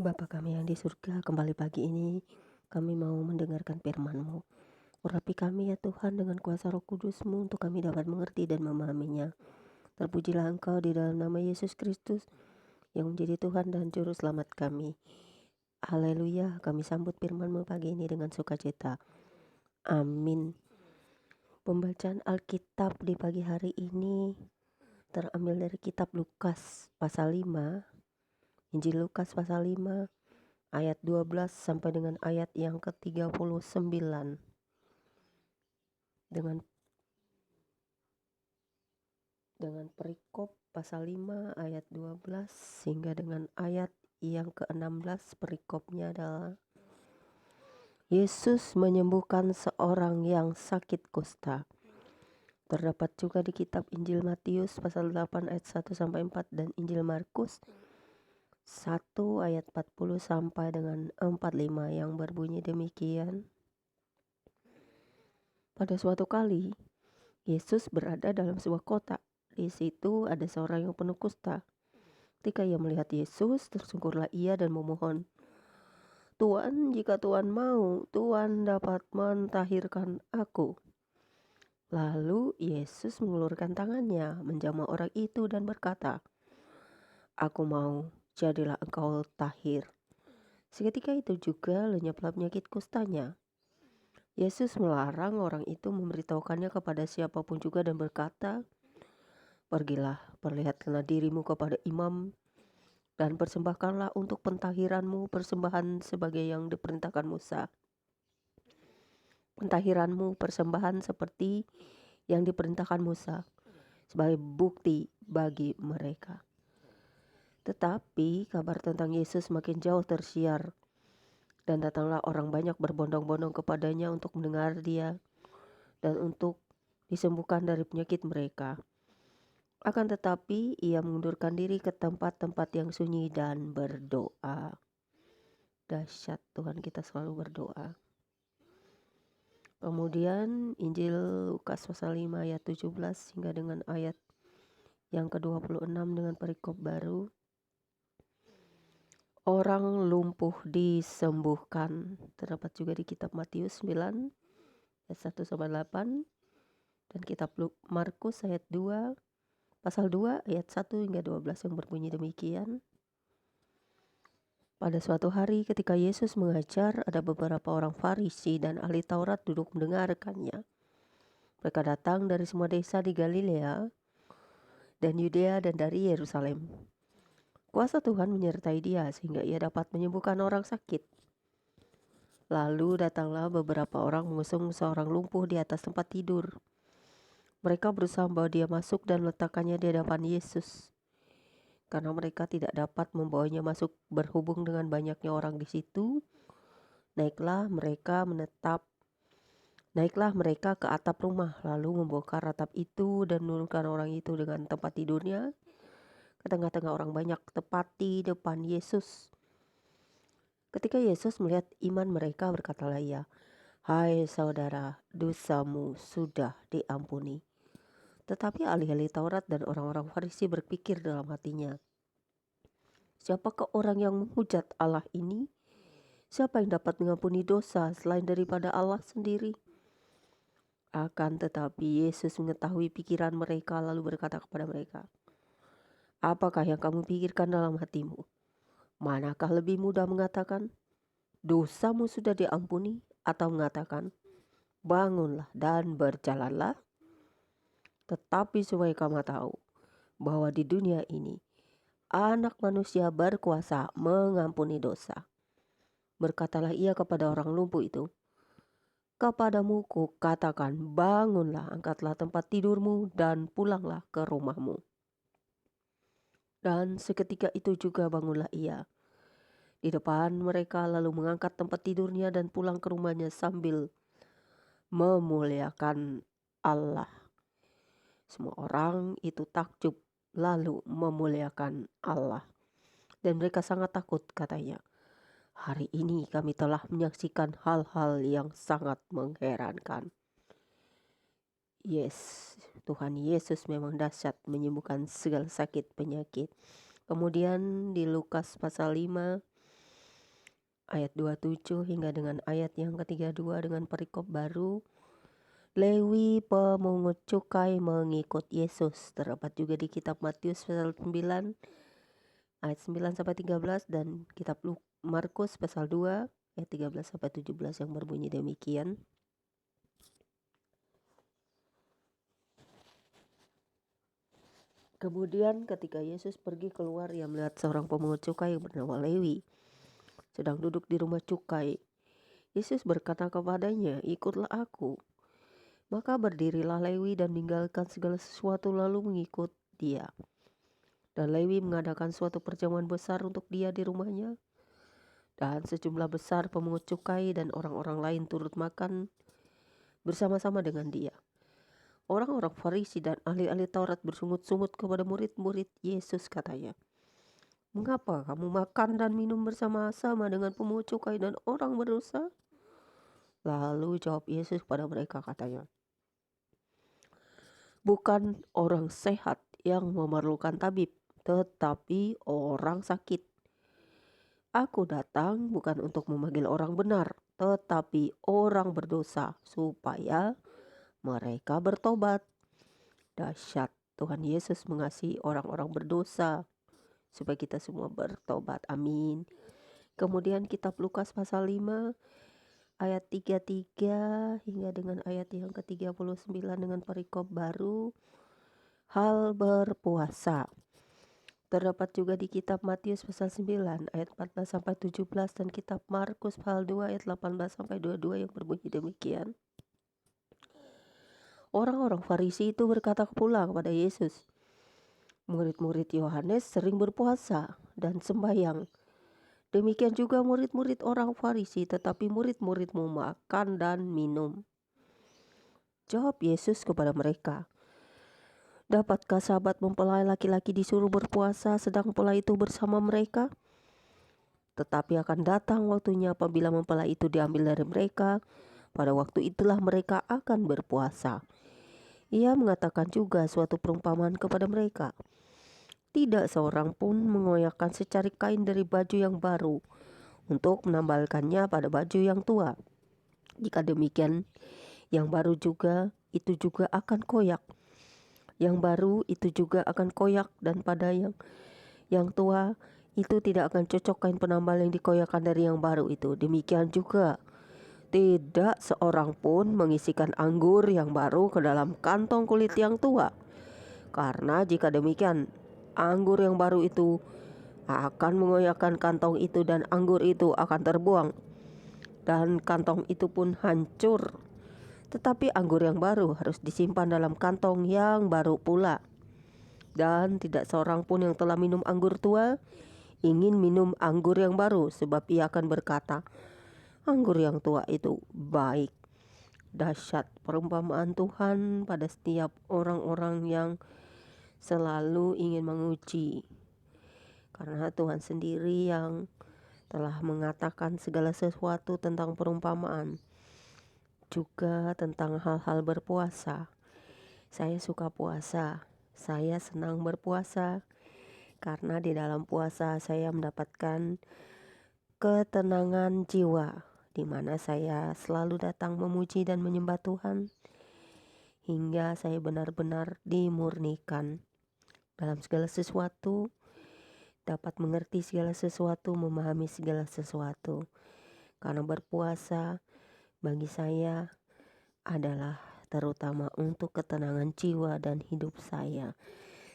Bapa kami yang di surga, kembali pagi ini kami mau mendengarkan firman-Mu. Urapi kami ya Tuhan dengan kuasa Roh Kudus-Mu untuk kami dapat mengerti dan memahaminya. Terpujilah Engkau di dalam nama Yesus Kristus yang menjadi Tuhan dan Juru Selamat kami. Haleluya, kami sambut firman-Mu pagi ini dengan sukacita. Amin. Pembacaan Alkitab di pagi hari ini terambil dari kitab Lukas pasal 5, Injil Lukas pasal 5 ayat 12 sampai dengan ayat yang ke-39 dengan perikop pasal 5 ayat 12 hingga dengan ayat yang ke-16. Perikopnya adalah Yesus menyembuhkan seorang yang sakit kusta. Terdapat juga di kitab Injil Matius pasal 8 ayat 1 sampai 4 dan Injil Markus 1 ayat 40 sampai dengan 45 yang berbunyi demikian. Pada suatu kali, Yesus berada dalam sebuah kota. Di situ ada seorang yang penuh kusta. Ketika ia melihat Yesus, tersungkurlah ia dan memohon, "Tuan, jika Tuan mau, Tuan dapat mentahirkan aku." Lalu Yesus mengulurkan tangannya, menjamah orang itu dan berkata, "Aku mau, jadilah engkau tahir." Seketika itu juga lenyaplah penyakit kustanya. Yesus melarang orang itu memberitahukannya kepada siapapun juga dan berkata, "Pergilah, perlihatkanlah dirimu kepada imam dan persembahkanlah untuk pentahiranmu persembahan sebagai yang diperintahkan Musa. Pentahiranmu persembahan seperti yang diperintahkan Musa sebagai bukti bagi mereka." Tetapi kabar tentang Yesus makin jauh tersiar dan datanglah orang banyak berbondong-bondong kepadanya untuk mendengar dia dan untuk disembuhkan dari penyakit mereka. Akan tetapi ia mengundurkan diri ke tempat-tempat yang sunyi dan berdoa. Dahsyat, Tuhan kita selalu berdoa. Kemudian Injil Lukas pasal 5 ayat 17 hingga dengan ayat yang ke-26 dengan perikop baru. Orang lumpuh disembuhkan. Terdapat juga di kitab Matius 9 ayat 1 sampai 8 dan kitab Markus ayat 2 pasal 2 ayat 1 hingga 12 yang berbunyi demikian. Pada suatu hari ketika Yesus mengajar, ada beberapa orang Farisi dan ahli Taurat duduk mendengarkannya. Mereka datang dari semua desa di Galilea dan Yudea dan dari Yerusalem. Kuasa Tuhan menyertai dia sehingga ia dapat menyembuhkan orang sakit. Lalu datanglah beberapa orang mengusung seorang lumpuh di atas tempat tidur. Mereka berusaha membawa dia masuk dan meletakkannya di hadapan Yesus. Karena mereka tidak dapat membawanya masuk berhubung dengan banyaknya orang di situ, naiklah mereka ke atap rumah, lalu membongkar atap itu dan menurunkan orang itu dengan tempat tidurnya ke tengah-tengah orang banyak tepat di depan Yesus. Ketika Yesus melihat iman mereka, berkatalah ia, "Hai saudara, dosamu sudah diampuni." Tetapi ahli-ahli Taurat dan orang-orang Farisi berpikir dalam hatinya, "Siapakah orang yang menghujat Allah ini? Siapa yang dapat mengampuni dosa selain daripada Allah sendiri?" Akan tetapi Yesus mengetahui pikiran mereka lalu berkata kepada mereka, "Apakah yang kamu pikirkan dalam hatimu? Manakah lebih mudah mengatakan, 'Dosamu sudah diampuni,' atau mengatakan, 'Bangunlah dan berjalanlah'? Tetapi supaya kamu tahu bahwa di dunia ini Anak Manusia berkuasa mengampuni dosa." Berkatalah ia kepada orang lumpuh itu, "Kepadamu kukatakan, bangunlah, angkatlah tempat tidurmu dan pulanglah ke rumahmu." Dan seketika itu juga bangunlah ia di depan mereka, lalu mengangkat tempat tidurnya dan pulang ke rumahnya sambil memuliakan Allah. Semua orang itu takjub lalu memuliakan Allah. Dan mereka sangat takut, katanya, "Hari ini kami telah menyaksikan hal-hal yang sangat mengherankan." Tuhan Yesus memang dahsyat menyembuhkan segala sakit penyakit. Kemudian di Lukas pasal 5 ayat 27 hingga dengan ayat yang ke-32 dengan perikop baru. Lewi pemungut cukai mengikut Yesus, terdapat juga di kitab Matius pasal 9 ayat 9 sampai 13 dan kitab Markus pasal 2 ayat 13 sampai 17 yang berbunyi demikian. Kemudian ketika Yesus pergi keluar, ia melihat seorang pemungut cukai yang bernama Lewi sedang duduk di rumah cukai. Yesus berkata kepadanya, "Ikutlah aku." Maka berdirilah Lewi dan meninggalkan segala sesuatu lalu mengikut dia. Dan Lewi mengadakan suatu perjamuan besar untuk dia di rumahnya. Dan sejumlah besar pemungut cukai dan orang-orang lain turut makan bersama-sama dengan dia. Orang-orang Farisi dan ahli-ahli Taurat bersungut-sungut kepada murid-murid Yesus, katanya, "Mengapa kamu makan dan minum bersama-sama dengan pemungut cukai dan orang berdosa?" Lalu jawab Yesus kepada mereka, katanya, "Bukan orang sehat yang memerlukan tabib, tetapi orang sakit. Aku datang bukan untuk memanggil orang benar, tetapi orang berdosa, supaya mereka bertobat." Dahsyat, Tuhan Yesus mengasihi orang-orang berdosa supaya kita semua bertobat. Amin. Kemudian kitab Lukas pasal 5 ayat 33 hingga dengan ayat yang ke-39 dengan perikop baru, hal berpuasa. Terdapat juga di kitab Matius pasal 9 ayat 14 sampai 17 dan kitab Markus pasal 2 ayat 18 sampai 22 yang berbunyi demikian. Orang-orang Farisi itu berkata pula kepada Yesus, "Murid-murid Yohanes sering berpuasa dan sembahyang. Demikian juga murid-murid orang Farisi, tetapi murid-muridmu makan dan minum." Jawab Yesus kepada mereka, "Dapatkah sahabat mempelai laki-laki disuruh berpuasa sedang mempelai itu bersama mereka? Tetapi akan datang waktunya apabila mempelai itu diambil dari mereka. Pada waktu itulah mereka akan berpuasa." Ia mengatakan juga suatu perumpamaan kepada mereka. Tidak seorang pun mengoyakkan secari kain dari baju yang baru untuk menambalkannya pada baju yang tua. Jika demikian, yang baru juga itu juga akan koyak. Yang baru itu juga akan koyak, dan pada yang tua itu tidak akan cocok kain penambal yang dikoyakkan dari yang baru itu. Demikian juga tidak seorang pun mengisikan anggur yang baru ke dalam kantong kulit yang tua. Karena jika demikian, anggur yang baru itu akan mengoyakkan kantong itu dan anggur itu akan terbuang. Dan kantong itu pun hancur. Tetapi anggur yang baru harus disimpan dalam kantong yang baru pula. Dan tidak seorang pun yang telah minum anggur tua ingin minum anggur yang baru, sebab ia akan berkata, anggur yang tua itu baik. Dahsyat perumpamaan Tuhan pada setiap orang-orang yang selalu ingin menguji. Karena Tuhan sendiri yang telah mengatakan segala sesuatu tentang perumpamaan, juga tentang hal-hal berpuasa. Saya suka puasa, saya senang berpuasa, karena di dalam puasa saya mendapatkan ketenangan jiwa, di mana saya selalu datang memuji dan menyembah Tuhan, hingga saya benar-benar dimurnikan dalam segala sesuatu, dapat mengerti segala sesuatu, memahami segala sesuatu. Karena berpuasa bagi saya adalah terutama untuk ketenangan jiwa dan hidup saya.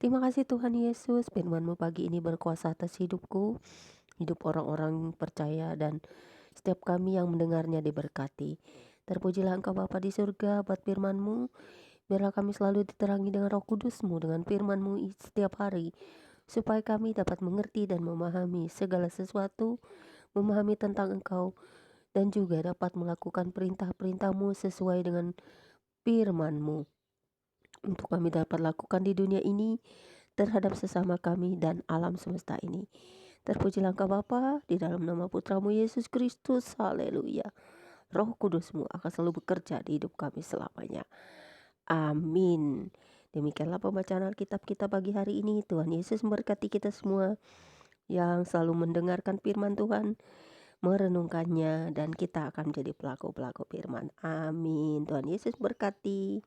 Terima kasih Tuhan Yesus, firman-Mu pagi ini berkuasa atas hidupku, hidup orang-orang percaya, dan setiap kami yang mendengarnya diberkati. Terpujilah Engkau Bapa di surga buat firman-Mu. Biarlah kami selalu diterangi dengan Roh Kudus-Mu, dengan firman-Mu setiap hari, supaya kami dapat mengerti dan memahami segala sesuatu, memahami tentang Engkau, dan juga dapat melakukan perintah-perintah-Mu sesuai dengan firman-Mu, untuk kami dapat lakukan di dunia ini terhadap sesama kami dan alam semesta ini. Terpujilah Engkau Bapa, di dalam nama Putra-Mu Yesus Kristus. Haleluya. Roh Kudus-Mu akan selalu bekerja di hidup kami selamanya. Amin. Demikianlah pembacaan Alkitab kita pagi hari ini. Tuhan Yesus memberkati kita semua yang selalu mendengarkan firman Tuhan. merenungkannya, dan kita akan menjadi pelaku-pelaku firman. Amin. Tuhan Yesus berkati.